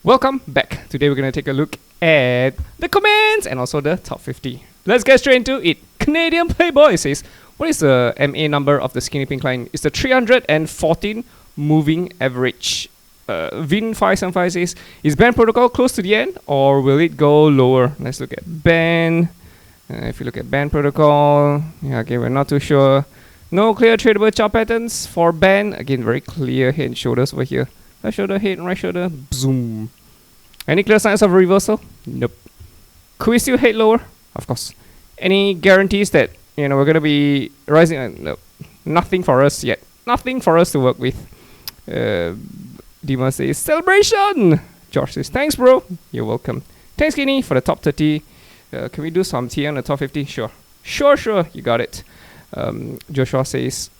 Welcome back. Today we're going to take a look at the comments and also the top 50. Let's get straight into it. Canadian Playboy says, what is the MA number of the skinny pink line? It's the 314 moving average. Vin575 says, is band protocol close to the end or will it go lower? Let's look at band. If you look at band protocol, okay, we're not too sure. No clear tradable chart patterns for band. Again, very clear head and shoulders over here. Left shoulder, head, right shoulder, zoom. Any clear signs of reversal? Nope. Could we still head lower? Of course. Any guarantees that we're going to be rising? Nope. Nothing for us yet. Nothing for us to work with. Dima says, celebration! George says, thanks bro. You're welcome. Thanks Skinny for the top 30. Can we do some tea on the top 50? Sure. Sure. You got it. Joshua says,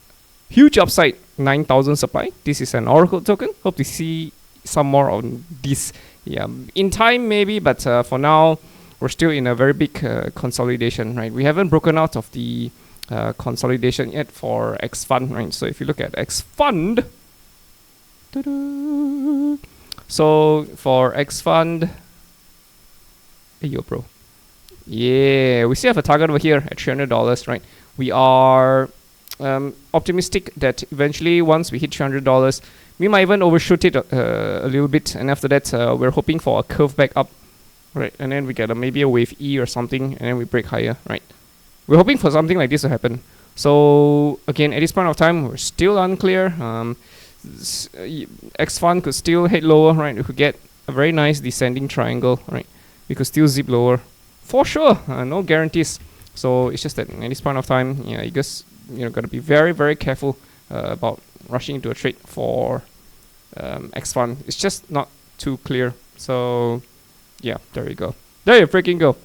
huge upside, 9,000 supply. This is an Oracle token. Hope to see some more on this. Yeah, in time maybe, but for now, we're still in a very big consolidation, right? We haven't broken out of the consolidation yet for XFUND, right? So if you look at XFUND, so for XFUND, hey yo bro. Yeah, we still have a target over here at $300, right? We are optimistic that eventually once we hit $300, we might even overshoot it a little bit, and after that we're hoping for a curve back up, right? And then we get maybe a wave E or something, and then we break higher, right? We're hoping for something like this to happen. So again, at this point of time, we're still unclear. XFUND could still head lower, right? We could get a very nice descending triangle, right? We could still zip lower for sure. No guarantees. So it's just that at this point of time, you guys got to be very, very careful about rushing into a trade for XFUND. It's just not too clear. So yeah, there you go. There you freaking go.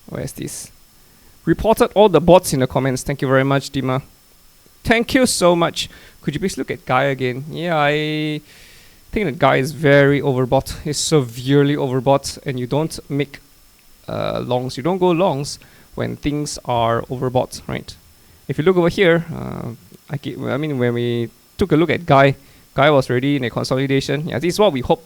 Where's this? Reported all the bots in the comments. Thank you very much, Dima. Thank you so much. Could you please look at GAI again? Yeah, I think that GAI is very overbought. It's severely overbought, and you don't make longs. You don't go longs when things are overbought, right? If you look over here, I mean, when we took a look at GAI was already in a consolidation. Yeah, this is what we hope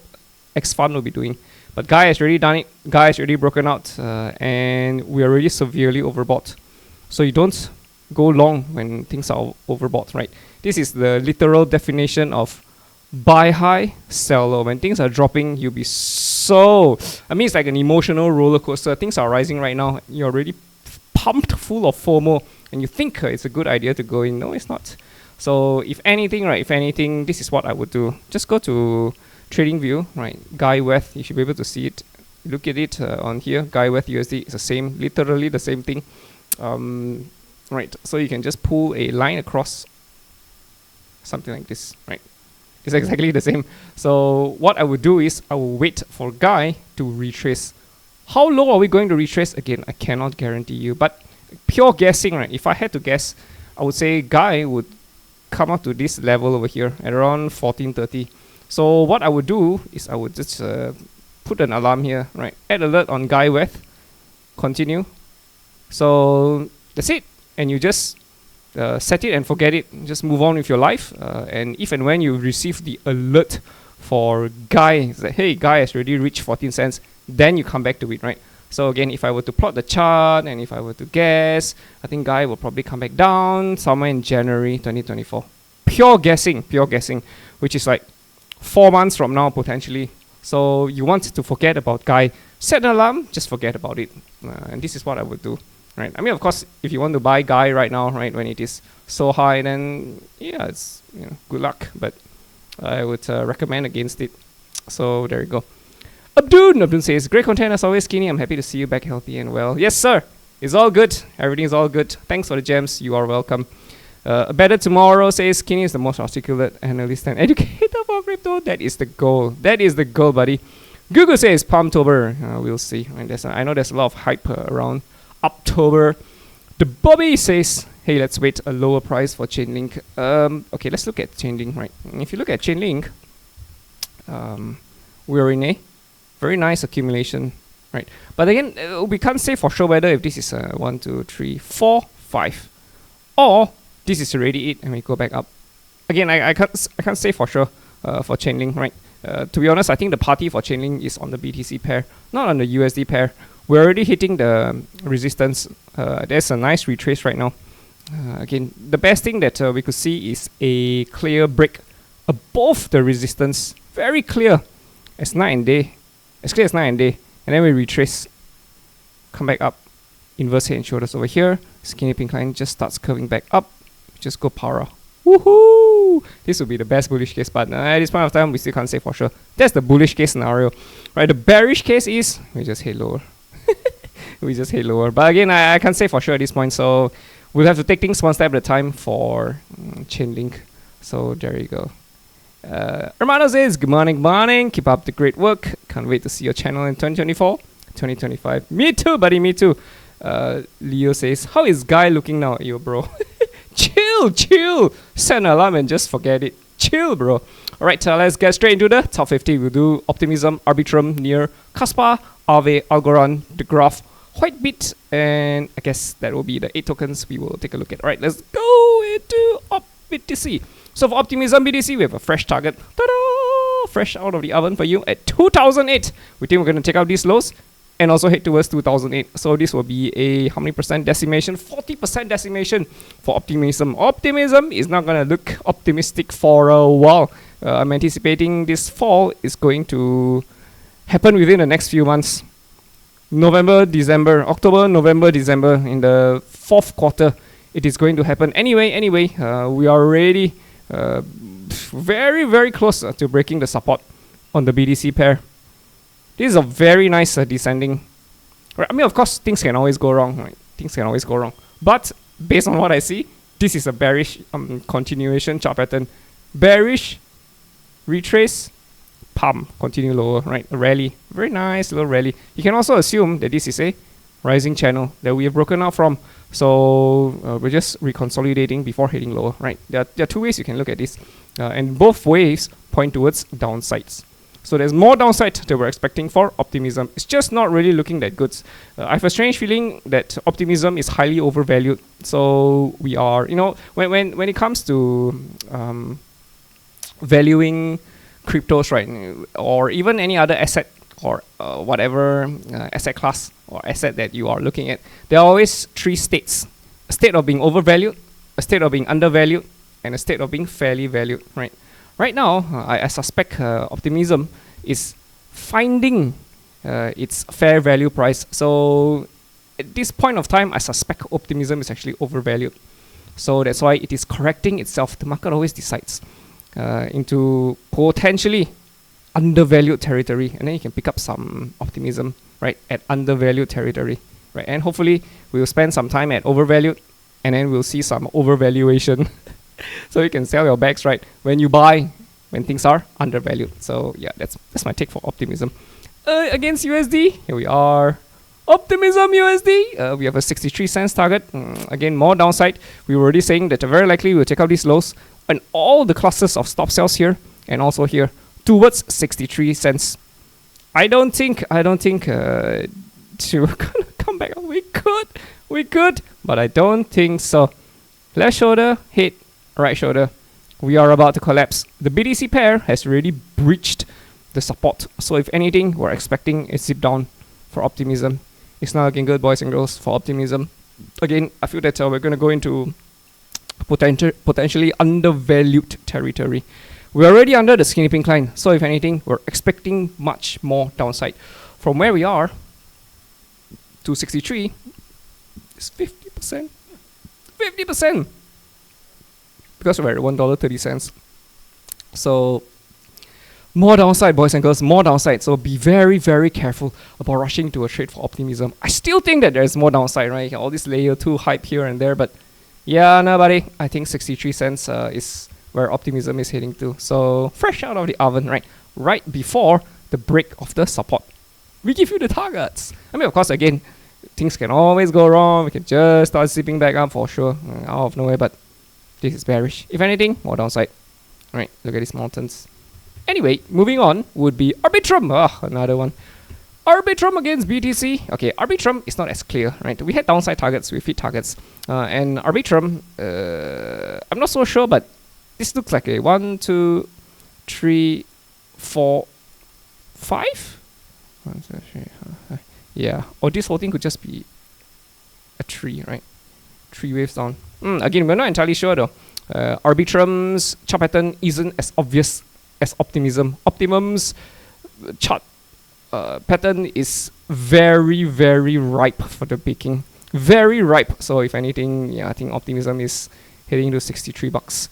XFUND will be doing. But GAI has already done it. GAI has already broken out, and we are already severely overbought. So you don't go long when things are overbought, right? This is the literal definition of buy high, sell low. When things are dropping, you'll be so... I mean, it's like an emotional roller coaster. Things are rising right now. You're already pumped full of FOMO, and you think it's a good idea to go in. No, it's not. So if anything, this is what I would do. Just go to TradingView, right? GAI WETH, you should be able to see it. Look at it on here. GAI WETH USD is the same, literally the same thing. Right, so you can just pull a line across, something like this, right? It's exactly the same. So what I would do is I will wait for GAI to retrace. How low are we going to retrace? Again, I cannot guarantee you, but pure guessing, right? If I had to guess, I would say GAI would come up to this level over here at around 1430. So what I would do is I would just put an alarm here, right? Add alert on GAI WETH, continue. So that's it. And you just set it and forget it. Just move on with your life. And if and when you receive the alert for GAI, that hey, GAI has already reached 14 cents, then you come back to it, right? So again, if I were to plot the chart and if I were to guess, I think GAI will probably come back down somewhere in January 2024. Pure guessing, which is like 4 months from now potentially. So you want to forget about GAI, set an alarm, just forget about it. And this is what I would do. Right. I mean, of course, if you want to buy GAI right now, right, when it is so high, then yeah, it's good luck. But I would recommend against it. So there you go. Abdul says, great content as always, Skinny. I'm happy to see you back healthy and well. Yes, sir. It's all good. Everything is all good. Thanks for the gems. You are welcome. Better Tomorrow says, Skinny is the most articulate analyst and educator for crypto. That is the goal. That is the goal, buddy. Google says, Palmtober. We'll see. And I know there's a lot of hype around October. The Bobby says, hey, let's wait a lower price for Chainlink. Okay, let's look at Chainlink, right? If you look at Chainlink, we're in a very nice accumulation, right? But again, we can't say for sure whether if this is 1, 2, 3, 4, 5, or this is already it and we go back up. Again, I can't say for sure. for Chainlink, right? To be honest, I think the party for Chainlink is on the BTC pair, not on the USD pair. We're already hitting the resistance. There's a nice retrace right now. Again, the best thing that we could see is a clear break above the resistance. Very clear as night and day. As clear as night and day. And then we retrace. Come back up. Inverse head and shoulders over here. Skinny pink line just starts curving back up. Just go para. Woohoo! This would be the best bullish case, but at this point of time, we still can't say for sure. That's the bullish case scenario. Right, the bearish case is we just hit lower. We just hit lower. But again, I can't say for sure at this point, so we'll have to take things one step at a time for Chainlink. So there you go. Hermano says, good morning. Keep up the great work. Can't wait to see your channel in 2024, 2025. Me too, buddy, me too. Leo says, how is Guy looking now? Yo, bro. Chill. Set an alarm and just forget it. Chill, bro. Alright, let's get straight into the top 50. We'll do Optimism, Arbitrum, Near, Kaspa, AAVE, Algorand, The Graph, Whitebit, and I guess that will be the 8 tokens we will take a look at. Alright, let's go into BTC. So for Optimism BTC, we have a fresh target. Ta-da! Fresh out of the oven for you at 2008. We think we're going to take out these lows and also head towards 2008. So this will be a how many percent decimation? 40% decimation for Optimism. Optimism is not going to look optimistic for a while. I'm anticipating this fall is going to happen within the next few months. October, November, December, in the 4th quarter, it is going to happen. Anyway, we are already very, very close to breaking the support on the BTC pair. This is a very nice descending. I mean, of course, things can always go wrong. Right? Things can always go wrong. But based on what I see, this is a bearish continuation chart pattern. Bearish, retrace, pump, continue lower, right? A rally, very nice little rally. You can also assume that this is a rising channel that we have broken out from. So we're just reconsolidating before heading lower, right? There are two ways you can look at this. And both ways point towards downsides. So there's more downside that we're expecting for Optimism. It's just not really looking that good. I have a strange feeling that Optimism is highly overvalued. So we are, when it comes to valuing cryptos, right, or even any other asset or whatever asset class or asset that you are looking at, there are always 3 states: a state of being overvalued, a state of being undervalued, and a state of being fairly valued, right? Right now, I suspect Optimism is finding its fair value price. So at this point of time, I suspect Optimism is actually overvalued. So that's why it is correcting itself. The market always decides into potentially undervalued territory, and then you can pick up some Optimism, right, at undervalued territory, right? And hopefully we'll spend some time at overvalued, and then we'll see some overvaluation. So you can sell your bags, right, when you buy, when things are undervalued. So yeah, that's my take for Optimism. Against USD, here we are. Optimism USD, we have a 63 cents target. Again, more downside. We were already saying that very likely we'll take out these lows and all the clusters of stop sells here and also here towards 63 cents. I don't think to come back. We could, but I don't think so. Left shoulder, hit, right shoulder. We are about to collapse. The BTC pair has already breached the support. So if anything, we're expecting a zip down for Optimism. It's not looking good, boys and girls, for Optimism. Again, I feel that we're going to go into potentially undervalued territory. We're already under the skinny pink line. So if anything, we're expecting much more downside. From where we are to 63, it's 50%. 50%! Because we're at $1.30. So more downside, boys and girls, more downside. So be very, very careful about rushing to a trade for Optimism. I still think that there's more downside, right? All this layer 2 hype here and there, but yeah, no, buddy. I think 63 cents is where Optimism is heading to. So fresh out of the oven, right? Right before the break of the support. We give you the targets. I mean, of course, again, things can always go wrong. We can just start zipping back up for sure, out of nowhere, but this is bearish. If anything, more downside. Alright, look at these mountains. Anyway, moving on would be Arbitrum. Another one. Arbitrum against BTC. Okay, Arbitrum is not as clear, right? We had downside targets, we hit targets. And Arbitrum, I'm not so sure, but this looks like a 1, 2, 3, 4, 5. 1, 2, 3, 4, 5. Yeah, or this whole thing could just be a tree, right? 3 waves down. Again, we're not entirely sure though. Arbitrum's chart pattern isn't as obvious as Optimism. Optimum's chart pattern is very, very ripe for the picking. Very ripe. So if anything, yeah, I think Optimism is heading to $63.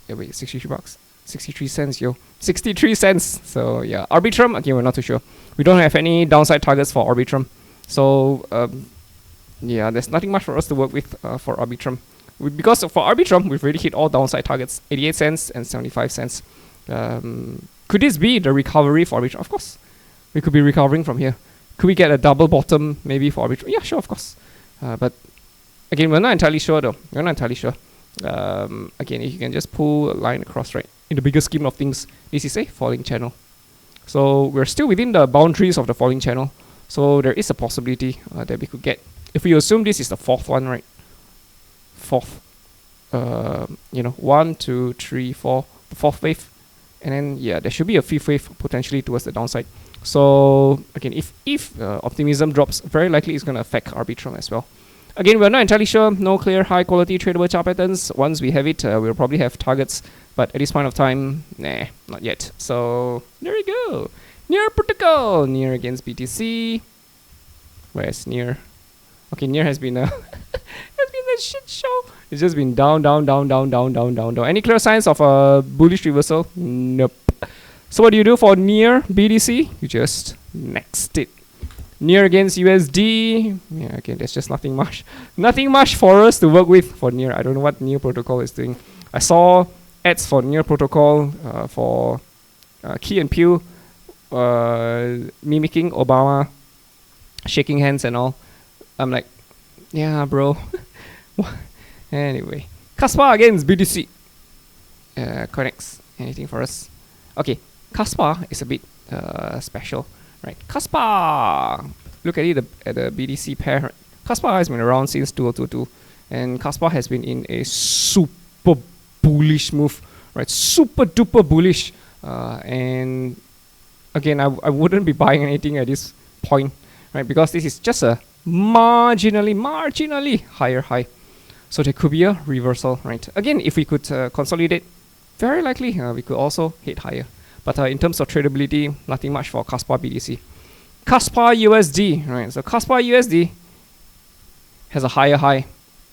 Yeah, wait, $63. 63 cents, yo. 63 cents. So yeah, Arbitrum, again, we're not too sure. We don't have any downside targets for Arbitrum. So yeah, there's nothing much for us to work with for Arbitrum. Because for Arbitrum, we've already hit all downside targets, 88 cents and 75 cents. Could this be the recovery for Arbitrum? Of course. We could be recovering from here. Could we get a double bottom maybe for Arbitrum? Yeah, sure, of course. But again, we're not entirely sure though. We're not entirely sure. Again, if you can just pull a line across, right? In the bigger scheme of things, this is a falling channel. So we're still within the boundaries of the falling channel. So there is a possibility that we could get. If we assume this is the fourth one, right? Fourth. 1, 2, 3, 4. The fourth wave. And then, yeah, there should be a fifth wave potentially towards the downside. So, again, if Optimism drops, very likely it's going to affect Arbitrum as well. Again, we're not entirely sure. No clear high-quality tradable chart patterns. Once we have it, we'll probably have targets. But at this point of time, nah, not yet. So, there we go. Near protocol. Near against BTC. Where's Near? Okay, Near has been a shit show. It's just been down, down, down, down, down, down, down, down. Any clear signs of a bullish reversal? Nope. So what do you do for Near BTC? You just next it. Near against USD. Yeah, again, there's just nothing much. Nothing much for us to work with for Near. I don't know what Near protocol is doing. I saw ads for Near protocol for Key and Pew mimicking Obama, shaking hands and all. I'm like, yeah, bro. Anyway, Kaspa against BTC. Connects. Anything for us? Okay, Kaspa is a bit special, right? Kaspa. Look at it at the BTC pair. Kaspa has been around since 2022, and Kaspa has been in a super bullish move, right? Super duper bullish. And again, I wouldn't be buying anything at this point, right? Because this is just a marginally higher high. So there could be a reversal, right? Again, if we could consolidate, very likely we could also hit higher. But in terms of tradability, nothing much for Kaspa BTC. Kaspa USD, right? So Kaspa USD has a higher high.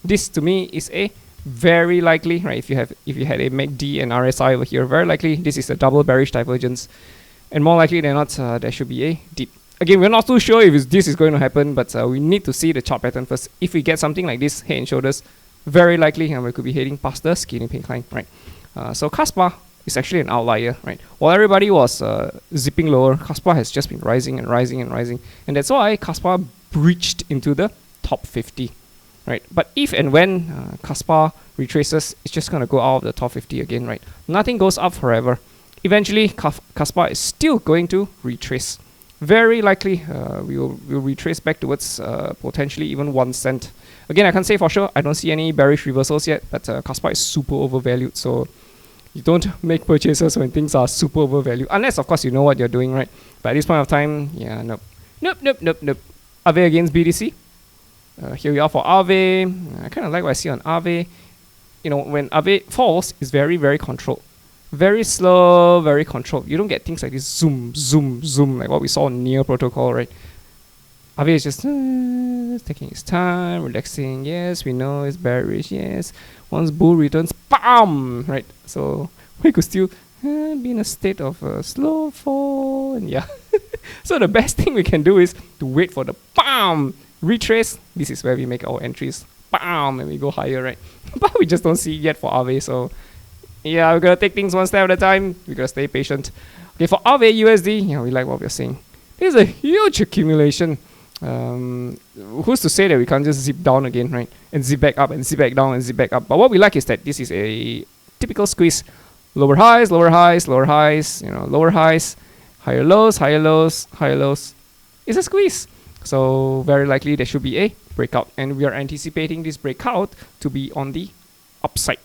This to me is a very likely, right? If you had a MACD and RSI over here, very likely this is a double bearish divergence, and more likely than not, there should be a dip. Again, we're not too sure if this is going to happen, but we need to see the chart pattern first. If we get something like this, head and shoulders, very likely we could be heading past the skinny pink line, right? So Kaspa is actually an outlier, right? While everybody was zipping lower, Kaspa has just been rising and rising and rising, and that's why Kaspa breached into the top 50, right? But if and when Kaspa retraces, it's just gonna go out of the top 50 again, right? Nothing goes up forever. Eventually, Kaspa is still going to retrace. Very likely, we'll retrace back towards potentially even 1 cent. Again, I can't say for sure. I don't see any bearish reversals yet, but Kaspa is super overvalued, so you don't make purchases when things are super overvalued, unless of course you know what you're doing, right? But at this point of time, yeah, nope. AAVE against BTC. Here we are for AAVE. I kind of like what I see on AAVE. You know, when AAVE falls, it's very, very controlled. Very slow, very controlled. You don't get things like this zoom, zoom, zoom, like what we saw on Near protocol, right? AAVE is just taking its time, relaxing. Yes, we know it's bearish. Yes, once bull returns, bam, right? So we could still be in a state of slow fall, and yeah. So the best thing we can do is to wait for the bam retrace. This is where we make our entries, bam, and we go higher, right? But we just don't see it yet for AAVE, so. Yeah, we're gonna take things one step at a time. We're gonna stay patient. Okay, for AAVE USD, yeah, we like what we're seeing. This is a huge accumulation. Who's to say that we can't just zip down again, right? And zip back up and zip back down and zip back up. But what we like is that this is a typical squeeze. Lower highs, lower highs, lower highs, lower highs, higher lows, higher lows, higher lows. It's a squeeze. So very likely there should be a breakout. And we are anticipating this breakout to be on the upside.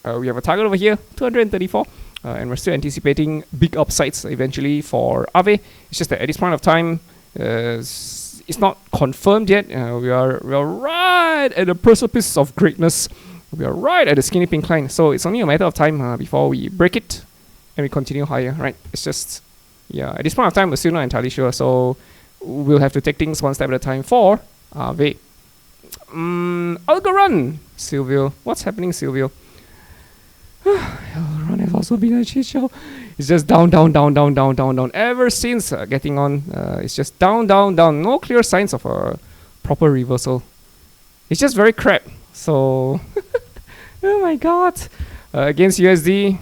We have a target over here, 234. And we're still anticipating big upsides eventually for AAVE. It's just that at this point of time, it's not confirmed yet. We are right at the precipice of greatness. We are right at the skinny pink line. So it's only a matter of time before we break it and we continue higher, right? It's just, yeah, at this point of time, we're still not entirely sure. So we'll have to take things one step at a time for AAVE. Algorand, Silvio. What's happening, Silvio? Algorand has also been a shit show. It's just down, down, down, down, down, down, down. Ever since getting on, it's just down, down, down. No clear signs of a proper reversal. It's just very crap. So, oh my god. Against USD,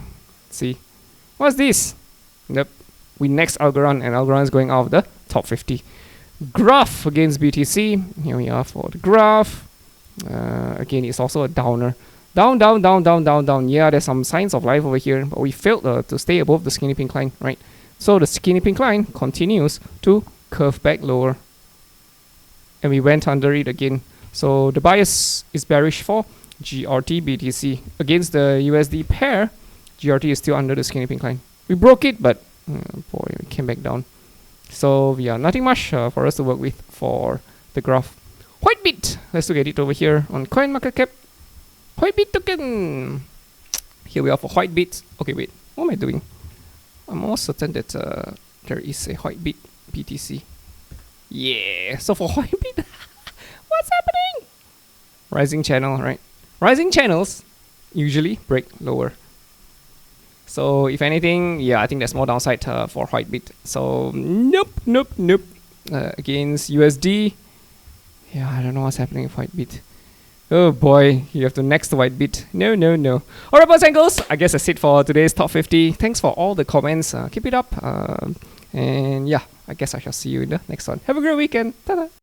let's see. What's this? Nope. We next Algorand, and Algorand is going out of the top 50. Graph against BTC. Here we are for the graph. Again, it's also a downer. Down, down, down, down, down, down. Yeah, there's some signs of life over here, but we failed to stay above the skinny pink line, right? So the skinny pink line continues to curve back lower. And we went under it again. So the bias is bearish for GRT BTC. Against the USD pair, GRT is still under the skinny pink line. We broke it, but boy, we came back down. So yeah, nothing much for us to work with for the graph. Whitebit. Let's look at it over here on CoinMarketCap. Whitebit token. Here we are for Whitebit. Okay, wait. What am I doing? I'm almost certain that there is a Whitebit BTC. Yeah. So for Whitebit, what's happening? Rising channel, right? Rising channels usually break lower. So if anything, yeah, I think there's more downside for Whitebit. So nope, nope, nope. Against USD, yeah, I don't know what's happening with Whitebit. Oh boy, you have to next Whitebit. No, no, no. Alright, boys and girls, I guess that's it for today's top 50. Thanks for all the comments. Keep it up. And yeah, I guess I shall see you in the next one. Have a great weekend. Ta-da.